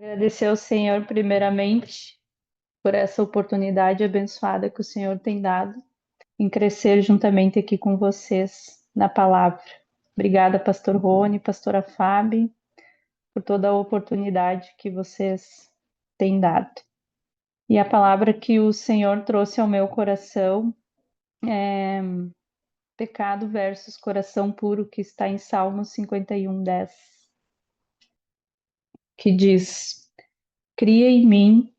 Agradecer ao Senhor, primeiramente, por essa oportunidade abençoada que o Senhor tem dado em crescer juntamente aqui com vocês na palavra. Obrigada, Pastor Rony, Pastora Fábio, por toda a oportunidade que vocês têm dado. E a palavra que o Senhor trouxe ao meu coração é pecado versus coração puro, que está em Salmos 51:10, que diz: Cria em mim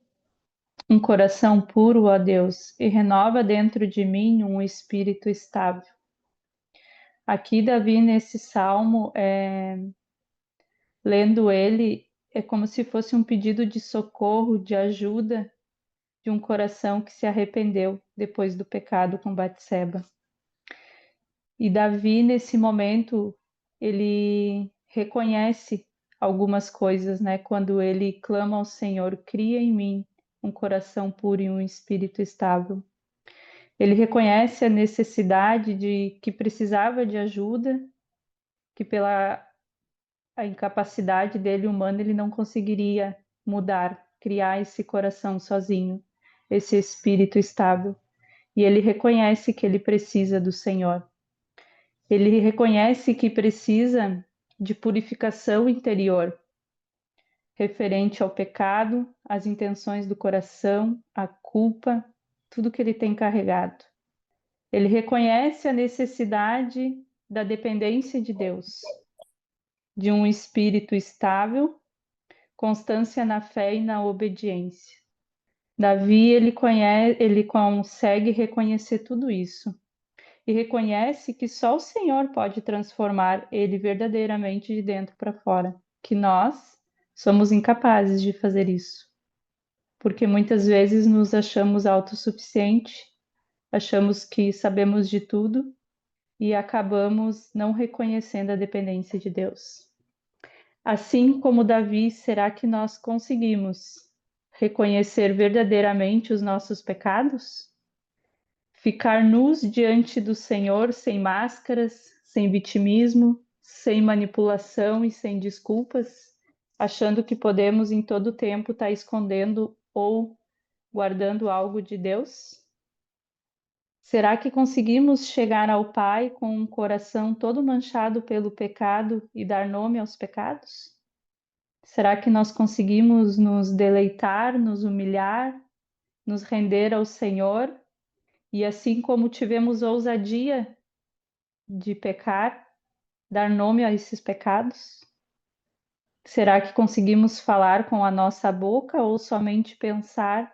um coração puro, ó Deus, e renova dentro de mim um espírito estável. Aqui, Davi, nesse salmo, lendo ele, é como se fosse um pedido de socorro, de ajuda, de um coração que se arrependeu depois do pecado com Batseba. E Davi, nesse momento, ele reconhece algumas coisas, né? Quando ele clama ao Senhor, cria em mim um coração puro e um espírito estável. Ele reconhece a necessidade de que precisava de ajuda, que pela a incapacidade dele humana ele não conseguiria mudar, criar esse coração sozinho, esse espírito estável. E ele reconhece que ele precisa do Senhor. Ele reconhece que precisa de purificação interior, referente ao pecado, às intenções do coração, à culpa, tudo que ele tem carregado. Ele reconhece a necessidade da dependência de Deus, de um espírito estável, constância na fé e na obediência. Davi, ele consegue reconhecer tudo isso e reconhece que só o Senhor pode transformar ele verdadeiramente de dentro para fora, que nós somos incapazes de fazer isso, porque muitas vezes nos achamos autossuficientes, achamos que sabemos de tudo e acabamos não reconhecendo a dependência de Deus. Assim como Davi, será que nós conseguimos reconhecer verdadeiramente os nossos pecados? Ficar nus diante do Senhor sem máscaras, sem vitimismo, sem manipulação e sem desculpas, achando que podemos em todo tempo estar escondendo ou guardando algo de Deus? Será que conseguimos chegar ao Pai com um coração todo manchado pelo pecado e dar nome aos pecados? Será que nós conseguimos nos deleitar, nos humilhar, nos render ao Senhor e, assim como tivemos ousadia de pecar, dar nome a esses pecados? Será que conseguimos falar com a nossa boca ou somente pensar?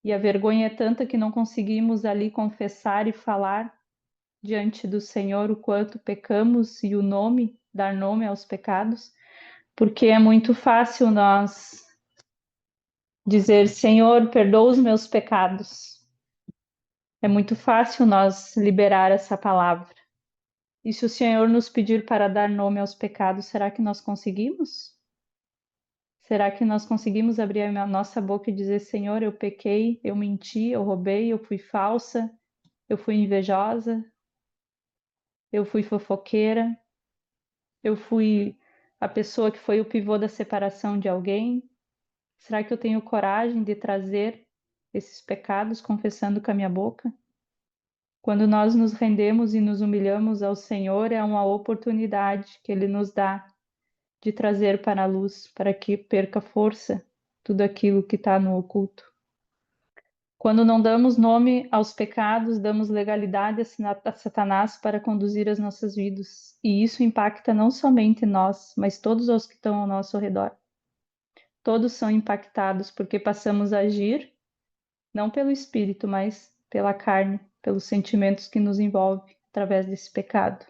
E a vergonha é tanta que não conseguimos ali confessar e falar diante do Senhor o quanto pecamos e o nome, dar nome aos pecados, porque é muito fácil nós dizer, Senhor, perdoa os meus pecados. É muito fácil nós liberar essa palavra. E se o Senhor nos pedir para dar nome aos pecados, será que nós conseguimos? Será que nós conseguimos abrir a nossa boca e dizer, Senhor, eu pequei, eu menti, eu roubei, eu fui falsa, eu fui invejosa, eu fui fofoqueira, eu fui a pessoa que foi o pivô da separação de alguém? Será que eu tenho coragem de trazer esses pecados confessando com a minha boca? Quando nós nos rendemos e nos humilhamos ao Senhor, é uma oportunidade que Ele nos dá de trazer para a luz, para que perca força tudo aquilo que está no oculto. Quando não damos nome aos pecados, damos legalidade a Satanás para conduzir as nossas vidas. E isso impacta não somente nós, mas todos os que estão ao nosso redor. Todos são impactados porque passamos a agir não pelo espírito, mas pela carne, pelos sentimentos que nos envolvem através desse pecado.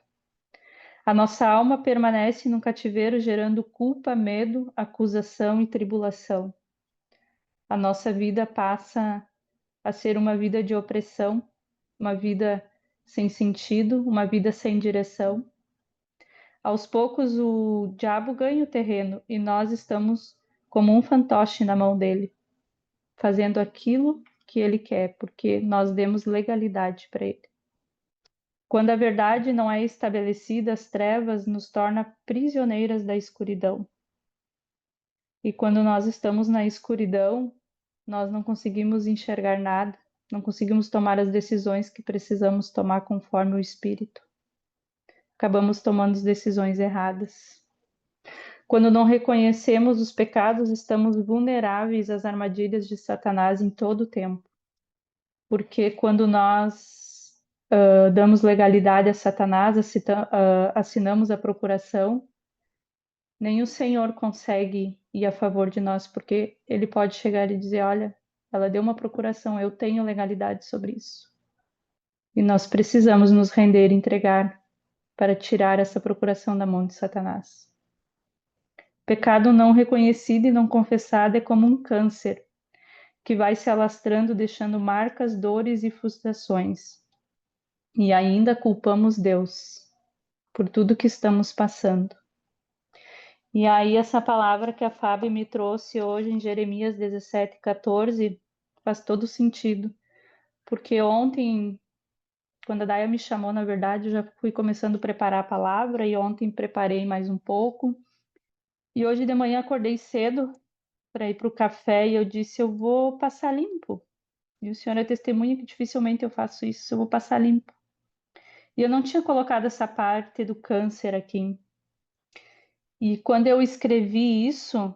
A nossa alma permanece num cativeiro gerando culpa, medo, acusação e tribulação. A nossa vida passa a ser uma vida de opressão, uma vida sem sentido, uma vida sem direção. Aos poucos o diabo ganha o terreno e nós estamos como um fantoche na mão dele, fazendo aquilo que ele quer, porque nós demos legalidade para ele. Quando a verdade não é estabelecida, as trevas nos tornam prisioneiras da escuridão. E quando nós estamos na escuridão, nós não conseguimos enxergar nada, não conseguimos tomar as decisões que precisamos tomar conforme o Espírito. Acabamos tomando as decisões erradas. Quando não reconhecemos os pecados, estamos vulneráveis às armadilhas de Satanás em todo o tempo. Porque quando nós damos legalidade a Satanás, assinamos a procuração, nem o Senhor consegue ir a favor de nós, porque ele pode chegar e dizer: olha, ela deu uma procuração, eu tenho legalidade sobre isso. E nós precisamos nos render e entregar para tirar essa procuração da mão de Satanás. Pecado não reconhecido e não confessado é como um câncer que vai se alastrando, deixando marcas, dores e frustrações. E ainda culpamos Deus por tudo que estamos passando. E aí essa palavra que a Fábio me trouxe hoje em Jeremias 17:14 faz todo sentido. Porque ontem, quando a Daya me chamou, na verdade, eu já fui começando a preparar a palavra e ontem preparei mais um pouco. E hoje de manhã acordei cedo para ir para o café e eu disse: eu vou passar limpo. E o Senhor é testemunha que dificilmente eu faço isso, eu vou passar limpo. E eu não tinha colocado essa parte do câncer aqui. E quando eu escrevi isso,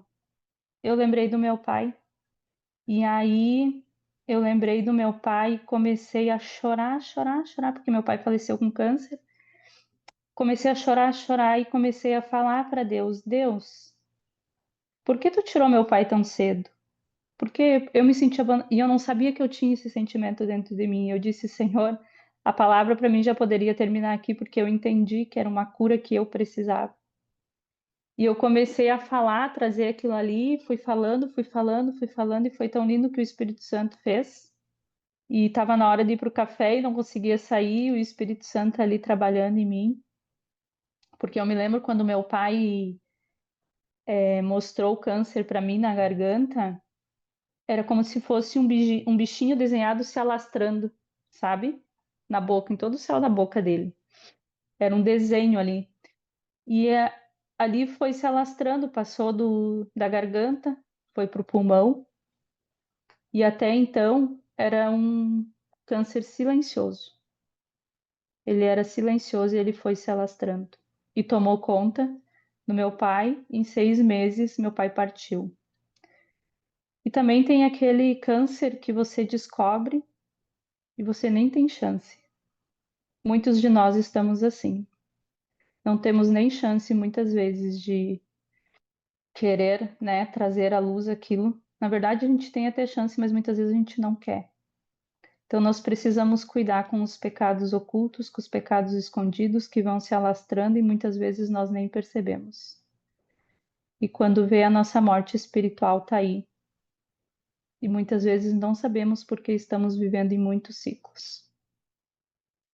eu lembrei do meu pai. E aí eu lembrei do meu pai e comecei a chorar, chorar, chorar, porque meu pai faleceu com câncer. Comecei a chorar, chorar e comecei a falar para Deus: Deus, por que tu tirou meu pai tão cedo? Porque eu me sentia e eu não sabia que eu tinha esse sentimento dentro de mim. Eu disse: Senhor, a palavra para mim já poderia terminar aqui, porque eu entendi que era uma cura que eu precisava. E eu comecei a falar, trazer aquilo ali, fui falando, fui falando, fui falando, e foi tão lindo que o Espírito Santo fez. E estava na hora de ir para o café e não conseguia sair, o Espírito Santo ali trabalhando em mim. Porque eu me lembro quando meu pai mostrou o câncer para mim na garganta, era como se fosse um bichinho desenhado se alastrando, sabe? Na boca, em todo o céu da boca dele. Era um desenho ali. E ali foi se alastrando, passou da garganta, foi para o pulmão. E até então era um câncer silencioso. Ele era silencioso e ele foi se alastrando. E tomou conta do meu pai. Em 6 meses, meu pai partiu. E também tem aquele câncer que você descobre e você nem tem chance. Muitos de nós estamos assim. Não temos nem chance, muitas vezes, de querer, né, trazer à luz aquilo. Na verdade, a gente tem até chance, mas muitas vezes a gente não quer. Então, nós precisamos cuidar com os pecados ocultos, com os pecados escondidos que vão se alastrando e muitas vezes nós nem percebemos. E quando vê a nossa morte espiritual tá aí. E muitas vezes não sabemos porque estamos vivendo em muitos ciclos.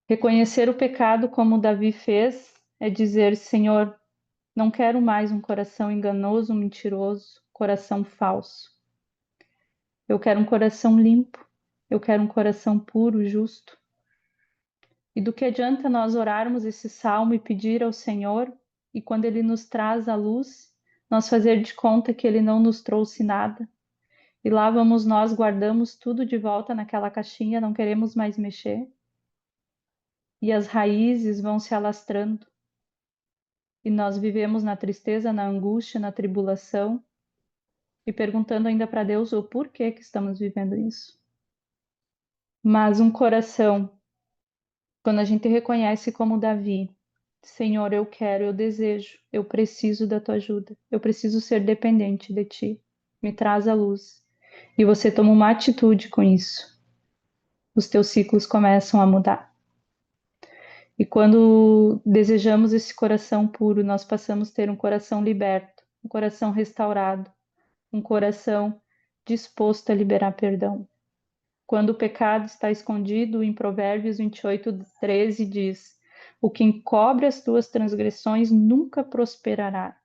Reconhecer o pecado como Davi fez é dizer: Senhor, não quero mais um coração enganoso, mentiroso, coração falso. Eu quero um coração limpo. Eu quero um coração puro, justo. E do que adianta nós orarmos esse salmo e pedir ao Senhor, e quando Ele nos traz a luz, nós fazer de conta que Ele não nos trouxe nada? E lá vamos nós, guardamos tudo de volta naquela caixinha, não queremos mais mexer. E as raízes vão se alastrando. E nós vivemos na tristeza, na angústia, na tribulação, e perguntando ainda para Deus o porquê que estamos vivendo isso. Mas um coração, quando a gente reconhece como Davi, Senhor, eu quero, eu desejo, eu preciso da tua ajuda, eu preciso ser dependente de ti, me traz a luz. E você toma uma atitude com isso, os teus ciclos começam a mudar. E quando desejamos esse coração puro, nós passamos a ter um coração liberto, um coração restaurado, um coração disposto a liberar perdão. Quando o pecado está escondido, em Provérbios 28:13 diz: o que encobre as tuas transgressões nunca prosperará,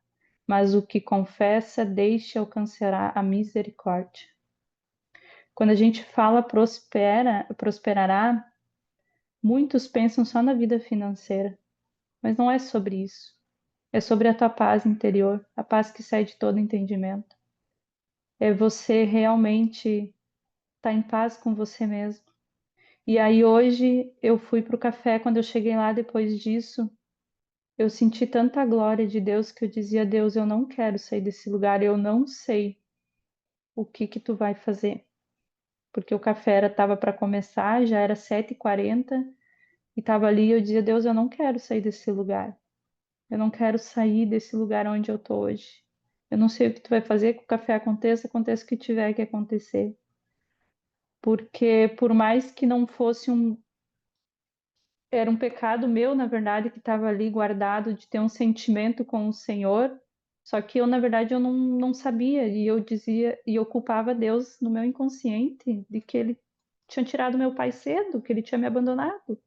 mas o que confessa deixa alcançará a misericórdia. Quando a gente fala prosperará, muitos pensam só na vida financeira, mas não é sobre isso. É sobre a tua paz interior, a paz que sai de todo entendimento. é você realmente estar em paz com você mesmo. E aí hoje eu fui para o café, quando eu cheguei lá depois disso, eu senti tanta glória de Deus que eu dizia: Deus, eu não quero sair desse lugar, eu não sei o que que tu vai fazer. Porque o café estava para começar, já era 7h40 e estava ali, eu dizia: Deus, eu não quero sair desse lugar. Eu não quero sair desse lugar onde eu tô hoje. Eu não sei o que tu vai fazer, que o café aconteça, aconteça o que tiver que acontecer. Porque por mais que não fosse era um pecado meu, na verdade, que estava ali guardado de ter um sentimento com o Senhor. Só que eu, na verdade, eu não sabia e eu dizia e eu culpava Deus no meu inconsciente de que ele tinha tirado meu pai cedo, que ele tinha me abandonado.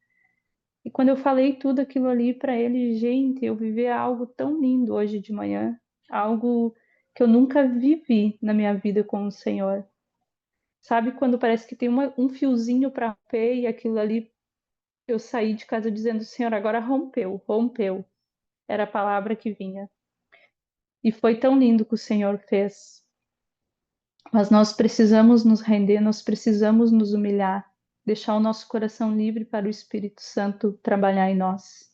E quando eu falei tudo aquilo ali para ele, gente, eu vivi algo tão lindo hoje de manhã, algo que eu nunca vivi na minha vida com o Senhor. Sabe quando parece que tem um fiozinho para romper e aquilo ali eu saí de casa dizendo, Senhor, agora rompeu, rompeu. Era a palavra que vinha. E foi tão lindo que o Senhor fez. Mas nós precisamos nos render, nós precisamos nos humilhar, deixar o nosso coração livre para o Espírito Santo trabalhar em nós.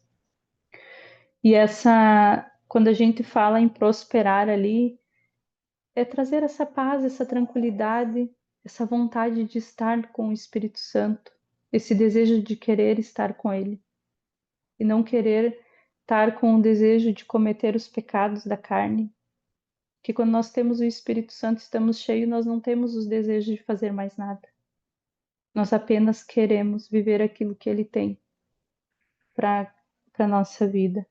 E quando a gente fala em prosperar ali, é trazer essa paz, essa tranquilidade, essa vontade de estar com o Espírito Santo, esse desejo de querer estar com Ele e não querer estar com o desejo de cometer os pecados da carne. Que quando nós temos o Espírito Santo, estamos cheios, nós não temos os desejos de fazer mais nada. Nós apenas queremos viver aquilo que Ele tem para a nossa vida.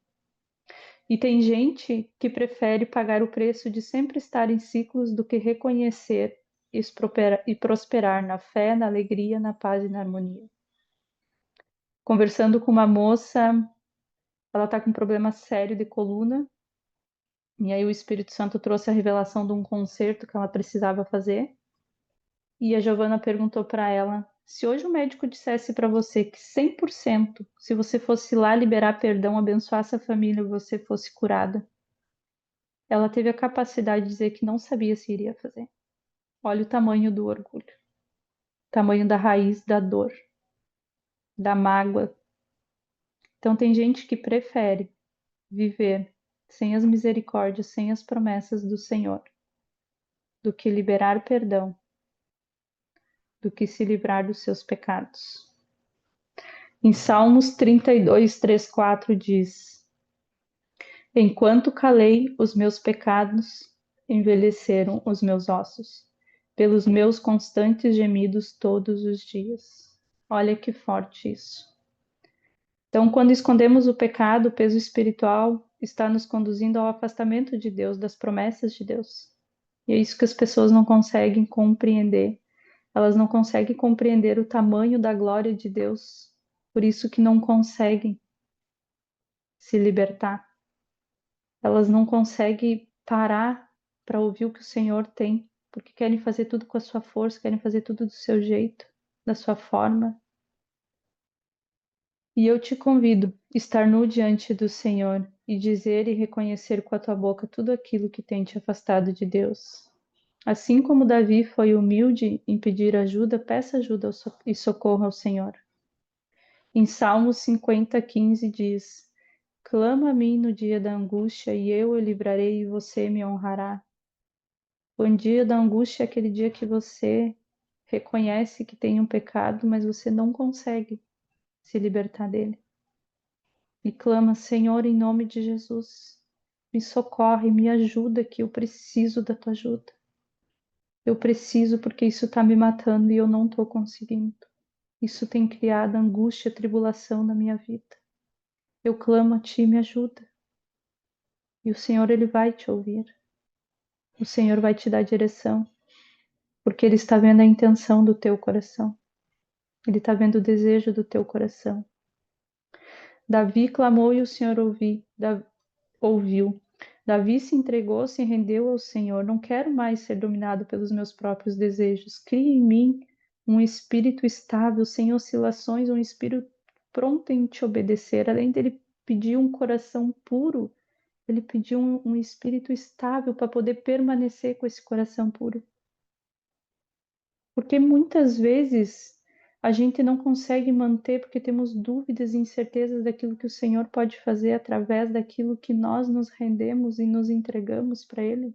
E tem gente que prefere pagar o preço de sempre estar em ciclos do que reconhecer e prosperar na fé, na alegria, na paz e na harmonia. Conversando com uma moça, ela está com um problema sério de coluna, e aí o Espírito Santo trouxe a revelação de um conserto que ela precisava fazer. E a Giovana perguntou para ela: se hoje o médico dissesse para você que 100%, se você fosse lá liberar perdão, abençoasse a família, você fosse curada, ela teve a capacidade de dizer que não sabia se iria fazer. Olha o tamanho do orgulho, o tamanho da raiz da dor, da mágoa. Então tem gente que prefere viver sem as misericórdias, sem as promessas do Senhor, do que liberar perdão, do que se livrar dos seus pecados. Em Salmos 32, 3, 4 diz: enquanto calei, os meus pecados envelheceram os meus ossos, pelos meus constantes gemidos todos os dias. Olha que forte isso. Então, quando escondemos o pecado, o peso espiritual está nos conduzindo ao afastamento de Deus, das promessas de Deus. E é isso que as pessoas não conseguem compreender. Elas não conseguem compreender o tamanho da glória de Deus, por isso que não conseguem se libertar. Elas não conseguem parar para ouvir o que o Senhor tem, porque querem fazer tudo com a sua força, querem fazer tudo do seu jeito, da sua forma. E eu te convido a estar nu diante do Senhor e dizer e reconhecer com a tua boca tudo aquilo que tem te afastado de Deus. Assim como Davi foi humilde em pedir ajuda, peça ajuda e socorro ao Senhor. Em Salmos 50:15 diz: clama a mim no dia da angústia, e eu o livrarei, e você me honrará. O dia da angústia é aquele dia que você reconhece que tem um pecado, mas você não consegue se libertar dele. E clama, Senhor, em nome de Jesus, me socorre, me ajuda, que eu preciso da tua ajuda. Eu preciso porque isso está me matando e eu não estou conseguindo. Isso tem criado angústia, tribulação na minha vida. Eu clamo a ti, me ajuda. E o Senhor, Ele vai te ouvir. O Senhor vai te dar direção, porque Ele está vendo a intenção do teu coração. Ele está vendo o desejo do teu coração. Davi clamou e o Senhor ouviu. Davi se entregou, se rendeu ao Senhor. Não quero mais ser dominado pelos meus próprios desejos. Cria em mim um espírito estável, sem oscilações, um espírito pronto em te obedecer. Além dele pedir um coração puro, ele pediu um espírito estável para poder permanecer com esse coração puro. Porque muitas vezes a gente não consegue manter porque temos dúvidas e incertezas daquilo que o Senhor pode fazer através daquilo que nós nos rendemos e nos entregamos para Ele.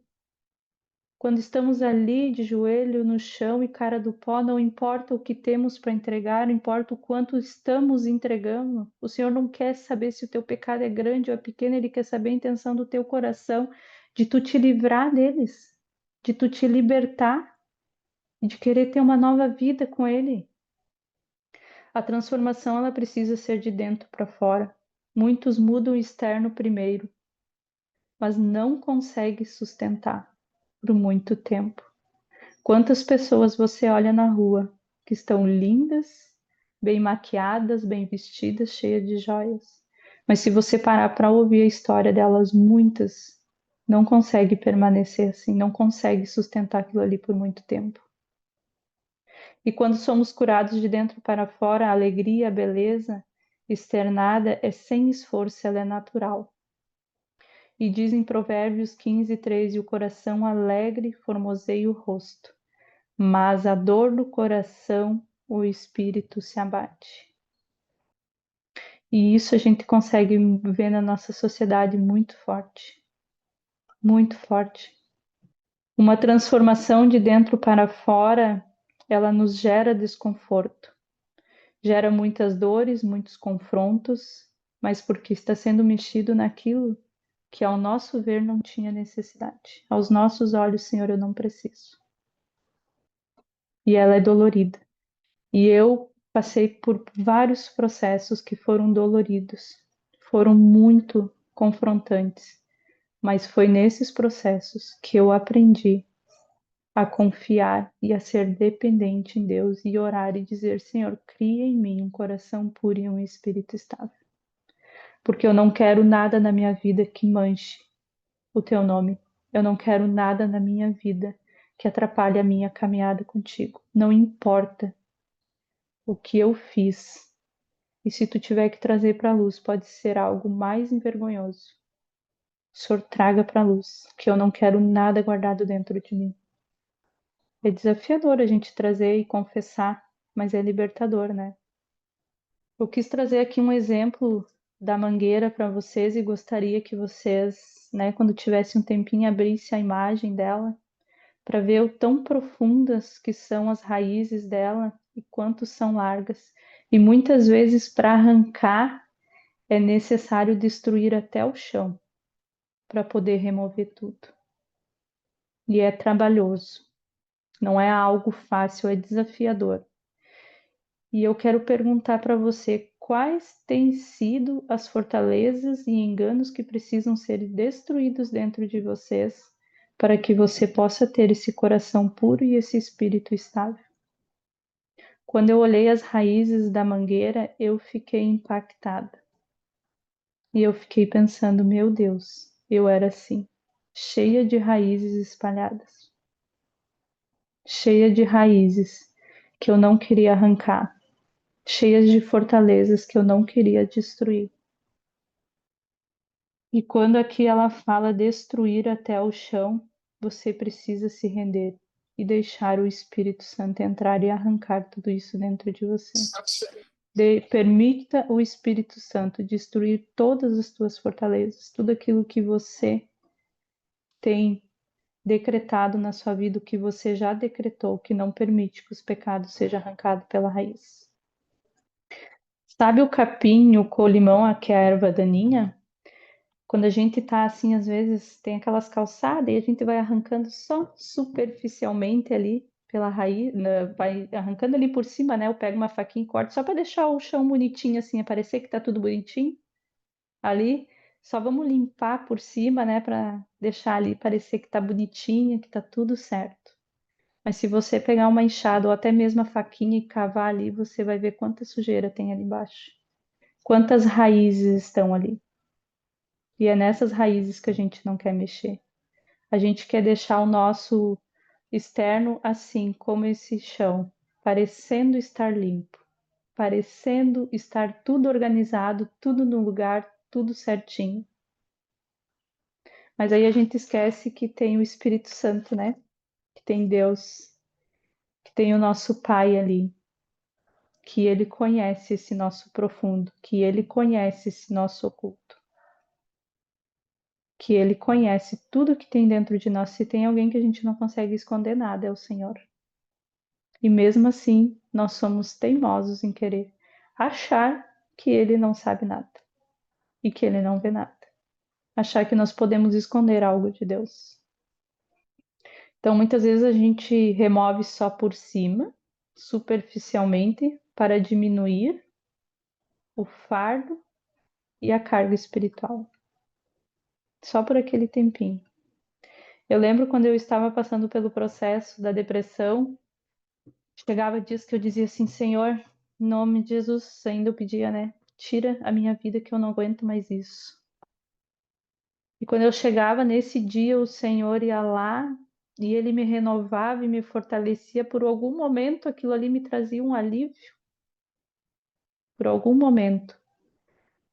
Quando estamos ali de joelho no chão e cara do pó, não importa o que temos para entregar, não importa o quanto estamos entregando. O Senhor não quer saber se o teu pecado é grande ou é pequeno, Ele quer saber a intenção do teu coração, de tu te livrar deles, de tu te libertar, de querer ter uma nova vida com Ele. A transformação ela precisa ser de dentro para fora. Muitos mudam o externo primeiro, mas não conseguem sustentar por muito tempo. Quantas pessoas você olha na rua que estão lindas, bem maquiadas, bem vestidas, cheias de joias, mas se você parar para ouvir a história delas, muitas não conseguem permanecer assim, não conseguem sustentar aquilo ali por muito tempo. E quando somos curados de dentro para fora, a alegria, a beleza externada é sem esforço, ela é natural. E diz em Provérbios 15:13, o coração alegre formoseia o rosto, mas a dor do coração, o espírito se abate. E isso a gente consegue ver na nossa sociedade muito forte, muito forte. Uma transformação de dentro para fora, ela nos gera desconforto, gera muitas dores, muitos confrontos, mas porque está sendo mexido naquilo que ao nosso ver não tinha necessidade. Aos nossos olhos, Senhor, eu não preciso. E ela é dolorida. E eu passei por vários processos que foram doloridos, foram muito confrontantes, mas foi nesses processos que eu aprendi a confiar e a ser dependente em Deus e orar e dizer: Senhor, cria em mim um coração puro e um espírito estável. Porque eu não quero nada na minha vida que manche o teu nome. Eu não quero nada na minha vida que atrapalhe a minha caminhada contigo. Não importa o que eu fiz. E se tu tiver que trazer para a luz, pode ser algo mais envergonhoso. O Senhor traga para a luz, que eu não quero nada guardado dentro de mim. É desafiador a gente trazer e confessar, mas é libertador, né? Eu quis trazer aqui um exemplo da mangueira para vocês e gostaria que vocês, né, quando tivesse um tempinho, abrisse a imagem dela para ver o tão profundas que são as raízes dela e quanto são largas. E muitas vezes para arrancar é necessário destruir até o chão para poder remover tudo. E é trabalhoso, não é algo fácil, é desafiador. E eu quero perguntar para você quais têm sido as fortalezas e enganos que precisam ser destruídos dentro de vocês para que você possa ter esse coração puro e esse espírito estável. Quando eu olhei as raízes da mangueira, eu fiquei impactada. E eu fiquei pensando, meu Deus, eu era assim, cheia de raízes espalhadas, cheia de raízes que eu não queria arrancar, cheias de fortalezas que eu não queria destruir. E quando aqui ela fala destruir até o chão, você precisa se render e deixar o Espírito Santo entrar e arrancar tudo isso dentro de você. Permita o Espírito Santo destruir todas as tuas fortalezas, tudo aquilo que você tem decretado na sua vida, o que você já decretou, que não permite que os pecados sejam arrancados pela raiz. Sabe o capim, o colimão, que é a erva daninha? Quando a gente tá assim, às vezes tem aquelas calçadas e a gente vai arrancando só superficialmente ali pela raiz, vai arrancando ali por cima, né? Eu pego uma faquinha e corto só para deixar o chão bonitinho assim, parecer que tá tudo bonitinho ali. Só vamos limpar por cima, né, para deixar ali parecer que tá bonitinho, que tá tudo certo. Mas se você pegar uma enxada ou até mesmo a faquinha e cavar ali, você vai ver quanta sujeira tem ali embaixo. Quantas raízes estão ali. E é nessas raízes que a gente não quer mexer. A gente quer deixar o nosso externo assim, como esse chão, parecendo estar limpo, parecendo estar tudo organizado, tudo no lugar, tudo certinho. Mas aí a gente esquece que tem o Espírito Santo, né? Que tem Deus. que tem o nosso Pai ali, que Ele conhece esse nosso profundo, que Ele conhece esse nosso oculto, que Ele conhece tudo que tem dentro de nós. Se tem alguém que a gente não consegue esconder nada, é o Senhor. E mesmo assim, nós somos teimosos em querer achar que Ele não sabe nada e que Ele não vê nada. Achar que nós podemos esconder algo de Deus. Então, muitas vezes a gente remove só por cima, superficialmente, para diminuir o fardo e a carga espiritual. Só por aquele tempinho. Eu lembro quando eu estava passando pelo processo da depressão, chegava dias que eu dizia assim, Senhor, em nome de Jesus, ainda eu pedia, né? Tira a minha vida que eu não aguento mais isso. E quando eu chegava nesse dia, o Senhor ia lá e ele me renovava e me fortalecia. Por algum momento, aquilo ali me trazia um alívio. Por algum momento.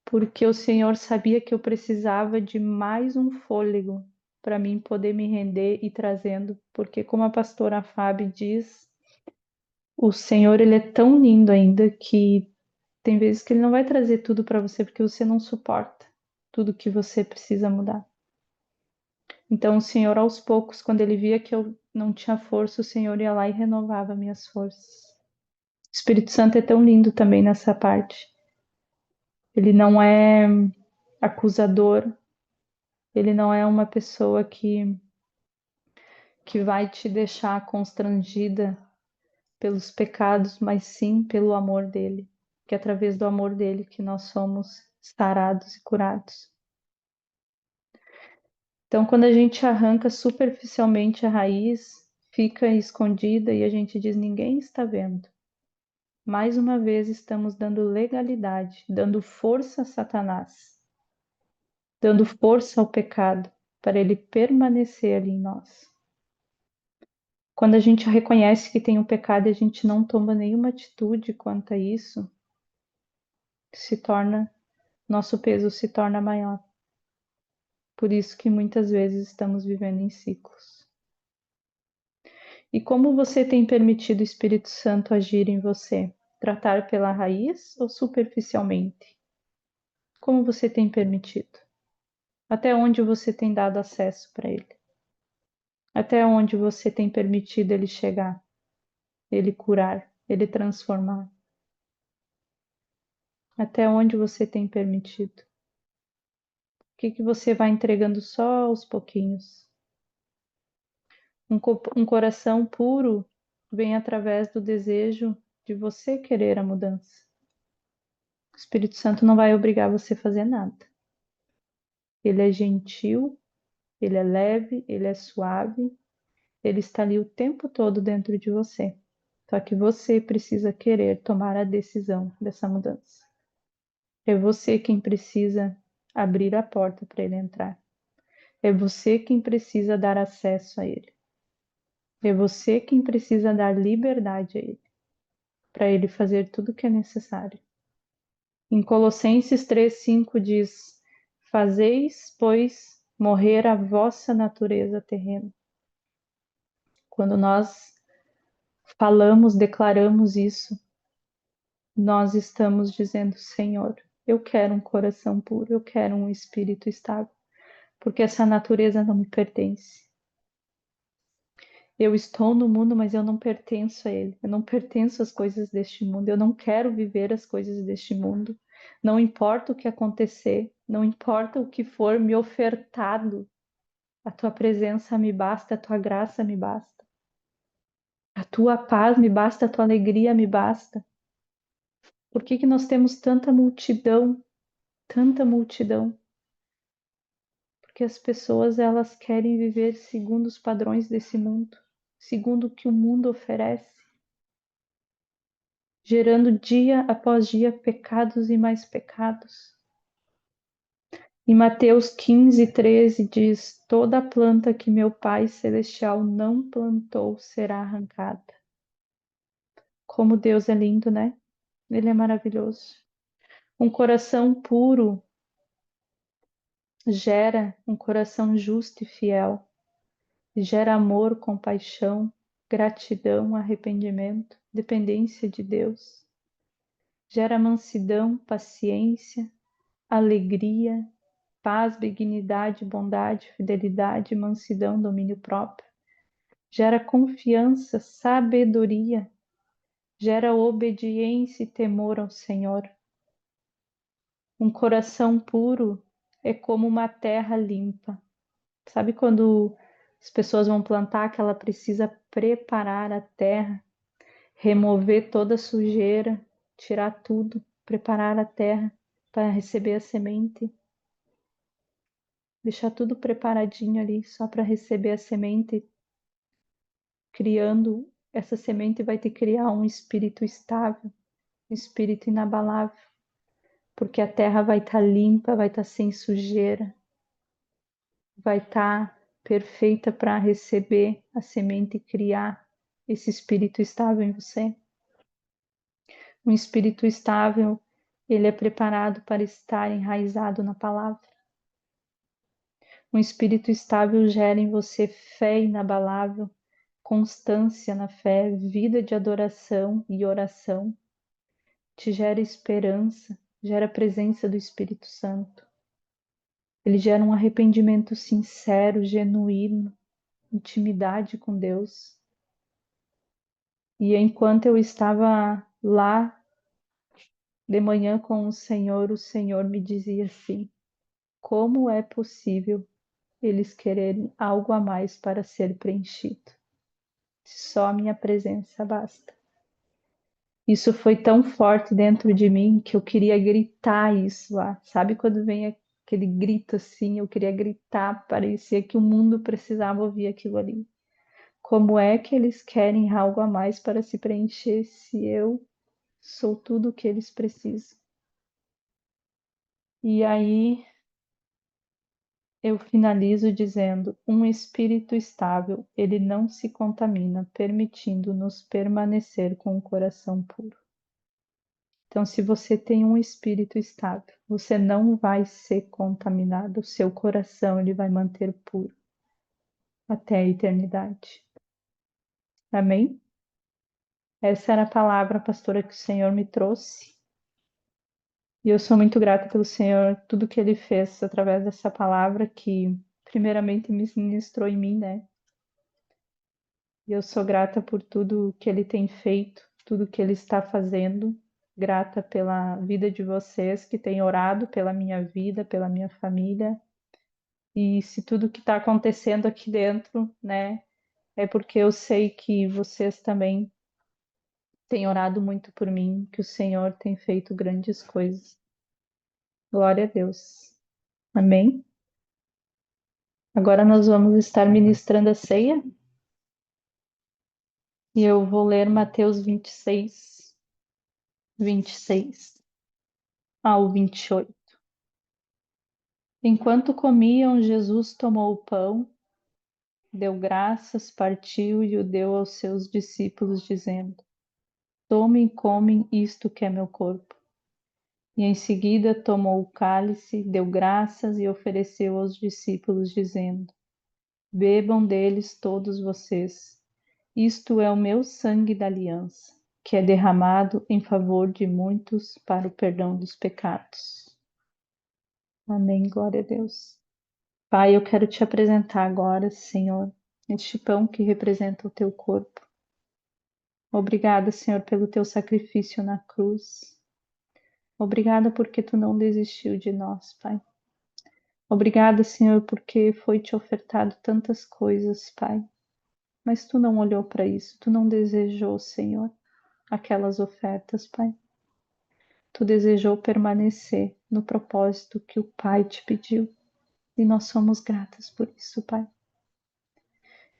Porque o Senhor sabia que eu precisava de mais um fôlego para mim poder me render e trazendo. Porque, como a pastora Fábio diz, o Senhor ele é tão lindo ainda que tem vezes que ele não vai trazer tudo para você porque você não suporta tudo que você precisa mudar. Então, o Senhor, aos poucos, quando ele via que eu não tinha força, o Senhor ia lá e renovava minhas forças. O Espírito Santo é tão lindo também nessa parte. Ele não é acusador, ele não é uma pessoa que vai te deixar constrangida pelos pecados, mas sim pelo amor dele, que é através do amor dele que nós somos sarados e curados. Então, quando a gente arranca superficialmente a raiz, fica escondida e a gente diz: ninguém está vendo. Mais uma vez, estamos dando legalidade, dando força a Satanás, dando força ao pecado, para ele permanecer ali em nós. Quando a gente reconhece que tem um pecado e a gente não toma nenhuma atitude quanto a isso, nosso peso se torna maior. Por isso que muitas vezes estamos vivendo em ciclos. E como você tem permitido o Espírito Santo agir em você? Tratar pela raiz ou superficialmente? Como você tem permitido? Até onde você tem dado acesso para ele? Até onde você tem permitido ele chegar, ele curar, ele transformar? Até onde você tem permitido? O que você vai entregando só aos pouquinhos? Um coração puro vem através do desejo de você querer a mudança. O Espírito Santo não vai obrigar você a fazer nada. Ele é gentil, ele é leve, ele é suave, ele está ali o tempo todo dentro de você. Só que você precisa querer tomar a decisão dessa mudança. É você quem precisa abrir a porta para ele entrar. É você quem precisa dar acesso a ele. É você quem precisa dar liberdade a ele, para ele fazer tudo o que é necessário. Em Colossenses 3:5 diz: Fazeis, pois, morrer a vossa natureza terrena. Quando nós falamos, declaramos isso, nós estamos dizendo: Senhor, eu quero um coração puro, eu quero um espírito estável, porque essa natureza não me pertence. Eu estou no mundo, mas eu não pertenço a ele. Eu não pertenço às coisas deste mundo. Eu não quero viver as coisas deste mundo. Não importa o que acontecer, não importa o que for me ofertado, a tua presença me basta, a tua graça me basta. A tua paz me basta, a tua alegria me basta. Por que que nós temos tanta multidão? Tanta multidão? Porque as pessoas elas querem viver segundo os padrões desse mundo, segundo o que o mundo oferece, gerando dia após dia pecados e mais pecados. Em Mateus 15:13 diz: Toda planta que meu Pai Celestial não plantou será arrancada. Como Deus é lindo, né? Ele é maravilhoso. Um coração puro gera um coração justo e fiel. Gera amor, compaixão, gratidão, arrependimento, dependência de Deus. Gera mansidão, paciência, alegria, paz, benignidade, bondade, fidelidade, mansidão, domínio próprio. Gera confiança, sabedoria, gera obediência e temor ao Senhor. Um coração puro é como uma terra limpa. Sabe quando as pessoas vão plantar que ela precisa preparar a terra, remover toda a sujeira, tirar tudo, preparar a terra para receber a semente? Deixar tudo preparadinho ali só para receber a semente, criando essa semente vai ter que criar um espírito estável, um espírito inabalável, porque a terra vai estar limpa, vai estar sem sujeira, vai estar perfeita para receber a semente e criar esse espírito estável em você. Um espírito estável, ele é preparado para estar enraizado na palavra. Um espírito estável gera em você fé inabalável, constância na fé, vida de adoração e oração. Te gera esperança, gera a presença do Espírito Santo. Ele gera um arrependimento sincero, genuíno, intimidade com Deus. E enquanto eu estava lá de manhã com o Senhor me dizia assim: como é possível eles quererem algo a mais para ser preenchido? Só a minha presença basta. Isso foi tão forte dentro de mim que eu queria gritar isso lá. Sabe quando vem aquele grito assim? Eu queria gritar, parecia que o mundo precisava ouvir aquilo ali. Como é que eles querem algo a mais para se preencher se eu sou tudo o que eles precisam? E aí eu finalizo dizendo: um espírito estável, ele não se contamina, permitindo-nos permanecer com o coração puro. Então, se você tem um espírito estável, você não vai ser contaminado, o seu coração ele vai manter puro até a eternidade. Amém? Essa era a palavra, pastora, que o Senhor me trouxe. E eu sou muito grata pelo Senhor, tudo que Ele fez através dessa palavra que primeiramente me ministrou em mim, né? E eu sou grata por tudo que Ele tem feito, tudo que Ele está fazendo. Grata pela vida de vocês que têm orado pela minha vida, pela minha família. E se tudo que está acontecendo aqui dentro, né, é porque eu sei que vocês também têm orado muito por mim, que o Senhor tem feito grandes coisas. Glória a Deus. Amém? Agora nós vamos estar ministrando a ceia e eu vou ler Mateus 26 ao 28. Enquanto comiam, Jesus tomou o pão, deu graças, partiu e o deu aos seus discípulos, dizendo: tomem e comem, isto que é meu corpo. E em seguida tomou o cálice, deu graças e ofereceu aos discípulos, dizendo: bebam deles todos vocês. Isto é o meu sangue da aliança, que é derramado em favor de muitos para o perdão dos pecados. Amém. Glória a Deus. Pai, eu quero te apresentar agora, Senhor, este pão que representa o teu corpo. Obrigada, Senhor, pelo teu sacrifício na cruz. Obrigada porque tu não desistiu de nós, Pai. Obrigada, Senhor, porque foi te ofertado tantas coisas, Pai. Mas tu não olhou para isso, tu não desejou, Senhor, aquelas ofertas, Pai. Tu desejou permanecer no propósito que o Pai te pediu. E nós somos gratas por isso, Pai.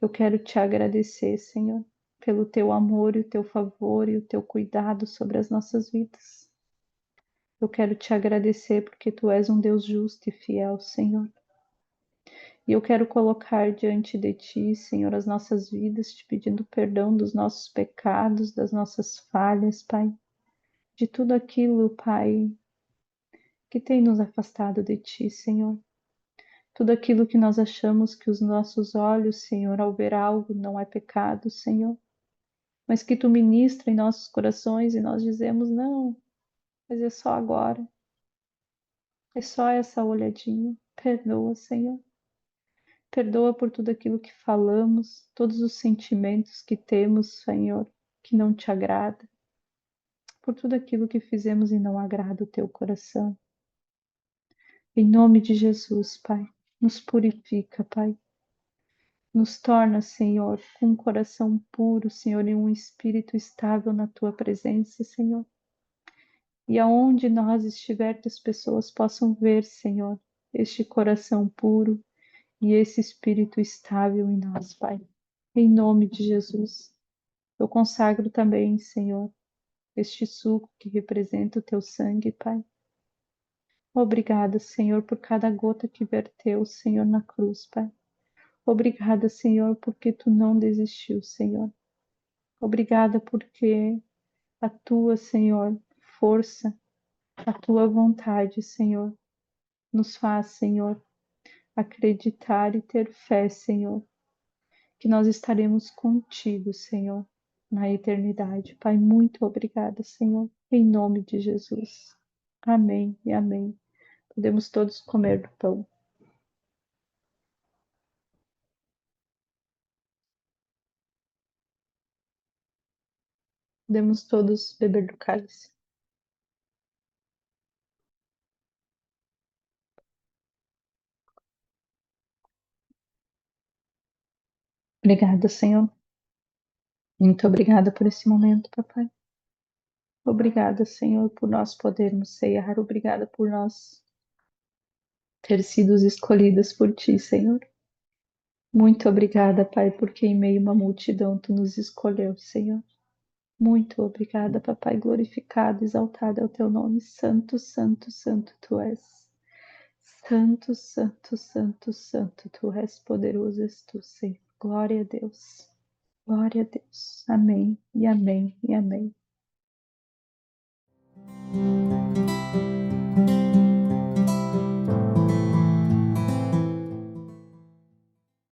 Eu quero te agradecer, Senhor, pelo teu amor e o teu favor e o teu cuidado sobre as nossas vidas. Eu quero te agradecer porque tu és um Deus justo e fiel, Senhor. E eu quero colocar diante de ti, Senhor, as nossas vidas, te pedindo perdão dos nossos pecados, das nossas falhas, Pai. De tudo aquilo, Pai, que tem nos afastado de ti, Senhor. Tudo aquilo que nós achamos que os nossos olhos, Senhor, ao ver algo não é pecado, Senhor, mas que tu ministra em nossos corações e nós dizemos: não, mas é só agora, é só essa olhadinha. Perdoa, Senhor. Perdoa por tudo aquilo que falamos, todos os sentimentos que temos, Senhor, que não te agrada, por tudo aquilo que fizemos e não agrada o teu coração. Em nome de Jesus, Pai, nos purifica, Pai. Nos torna, Senhor, com um coração puro, Senhor, e um espírito estável na tua presença, Senhor. E aonde nós estiver, que as pessoas possam ver, Senhor, este coração puro e esse espírito estável em nós, Pai. Em nome de Jesus. Eu consagro também, Senhor, este suco que representa o teu sangue, Pai. Obrigada, Senhor, por cada gota que verteu, Senhor, na cruz, Pai. Obrigada, Senhor, porque tu não desistiu, Senhor. Obrigada porque a tua, Senhor, força, a tua vontade, Senhor, nos faz, Senhor, acreditar e ter fé, Senhor, que nós estaremos contigo, Senhor, na eternidade. Pai, muito obrigada, Senhor, em nome de Jesus. Amém e amém. Podemos todos comer do pão. Podemos todos beber do cálice. Obrigada, Senhor. Muito obrigada por esse momento, papai. Obrigada, Senhor, por nós podermos ceiar. Obrigada por nós ter sido escolhidas por ti, Senhor. Muito obrigada, Pai, porque em meio a uma multidão tu nos escolheu, Senhor. Muito obrigada, papai. Glorificado, exaltado é o teu nome. Santo, santo, santo tu és. Santo, santo, santo, santo tu és. Poderoso és tu, Senhor. Glória a Deus. Glória a Deus. Amém e amém e amém.